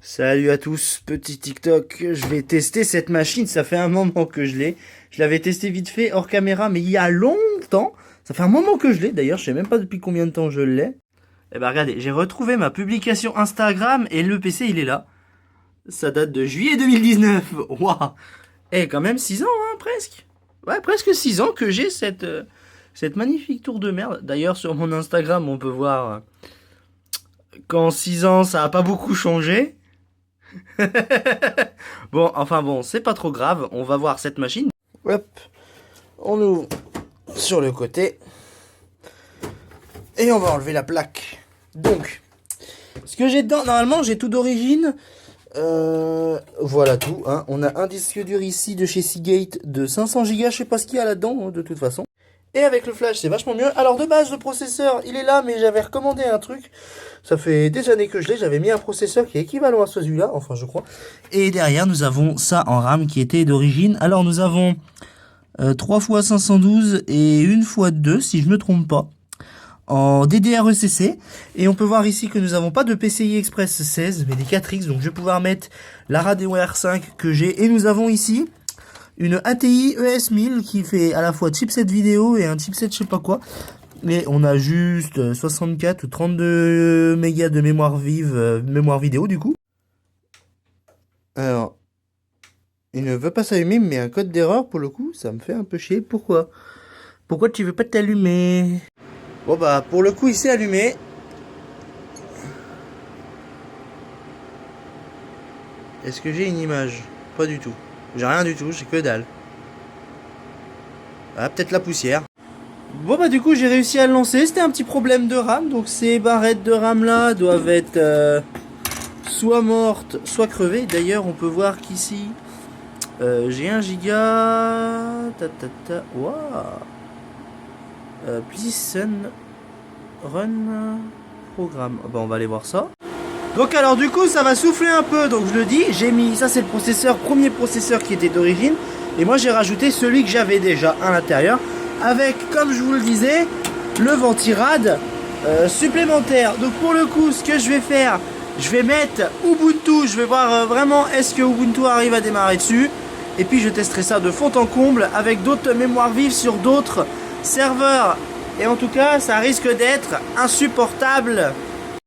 Salut à tous, petit TikTok, je vais tester cette machine, ça fait un moment que je l'ai. Je l'avais testé vite fait hors caméra, mais il y a longtemps. Ça fait un moment que je l'ai, d'ailleurs, je sais même pas depuis combien de temps je l'ai. Eh ben regardez, j'ai retrouvé ma publication Instagram et le PC il est là. Ça date de juillet 2019, waouh. Eh quand même 6 ans, hein, presque. Ouais, presque 6 ans que j'ai cette magnifique tour de merde. D'ailleurs, sur mon Instagram, on peut voir qu'en 6 ans, ça a pas beaucoup changé. Bon, enfin bon, c'est pas trop grave, on va voir cette machine. Hop, on ouvre sur le côté. Et on va enlever la plaque. Donc, ce que j'ai dedans, normalement j'ai tout d'origine. Voilà tout, hein. On a un disque dur ici de chez Seagate de 500 Go, je sais pas ce qu'il y a là-dedans, hein, de toute façon. Et avec le flash, c'est vachement mieux. Alors de base, le processeur, il est là, mais j'avais recommandé un truc. Ça fait des années que je l'ai. J'avais mis un processeur qui est équivalent à celui-là, enfin je crois. Et derrière, nous avons ça en RAM qui était d'origine. Alors nous avons 3 x 512 et 1 x 2, si je me trompe pas, en DDR-ECC. Et on peut voir ici que nous n'avons pas de PCI Express 16, mais des 4X. Donc je vais pouvoir mettre la Radeon R5 que j'ai. Et nous avons ici une ATI ES1000 qui fait à la fois chipset vidéo et un chipset je sais pas quoi. Mais on a juste 64 ou 32 mégas de mémoire vive, mémoire vidéo du coup. Alors, il ne veut pas s'allumer, mais un code d'erreur pour le coup, ça me fait un peu chier. Pourquoi? Pourquoi tu veux pas t'allumer? Bon bah, pour le coup, il s'est allumé. Est-ce que j'ai une image? Pas du tout. J'ai rien du tout, j'ai que dalle. Ah, peut-être la poussière. Bon bah du coup j'ai réussi à le lancer, c'était un petit problème de RAM, donc ces barrettes de RAM là doivent être soit mortes, soit crevées. D'ailleurs on peut voir qu'ici j'ai 1 giga... Waouh. Please run programme. Bah on va aller voir ça. Donc alors du coup ça va souffler un peu, donc je le dis, j'ai mis, ça c'est le processeur, premier processeur qui était d'origine, et moi j'ai rajouté celui que j'avais déjà à l'intérieur, avec, comme je vous le disais, le ventirad supplémentaire. Donc pour le coup, ce que je vais faire, je vais mettre Ubuntu, je vais voir vraiment est-ce que Ubuntu arrive à démarrer dessus, et puis je testerai ça de fond en comble avec d'autres mémoires vives sur d'autres serveurs, et en tout cas ça risque d'être insupportable.